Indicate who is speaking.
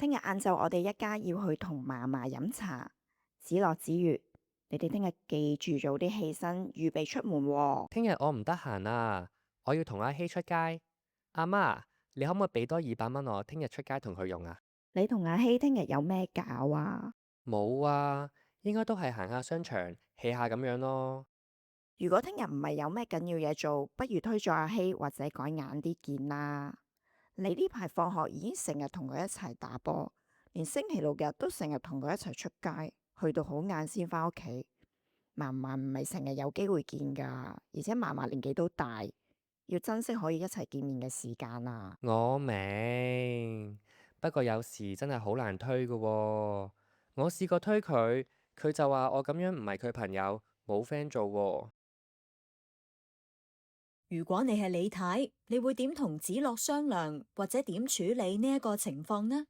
Speaker 1: 聽日晏晝我哋一家要去同嫲嫲飲茶。子樂子月，你哋聽日記住早啲起身，預備出門喎。
Speaker 2: 聽日我唔得閒啊，我要同阿希出街。阿媽，你可唔可以俾多200蚊我，聽日出街同佢用啊？
Speaker 1: 你同阿希聽日有咩搞啊？
Speaker 2: 冇啊，應該都係行下商場 hea 下咁樣咯。
Speaker 1: 如果聽日唔係有咩緊要嘢做，不如推咗阿希或者改晏啲見啦。你呢排放學已經成日同佢一齊打波，連星期六日都成日同佢一齊出街，去到好晏先返屋企。嫲嫲唔係成日有機會見噶，而且嫲嫲年紀都大，要珍惜可以一齊見面嘅時間啊。
Speaker 2: 我明，不過有時真係好難推㗎喎。我試過推佢，佢就話我咁樣唔係佢朋友，冇 friend 做喎。
Speaker 3: 如果你係李太，你會點同子樂商量，或者點處理呢一個情況呢？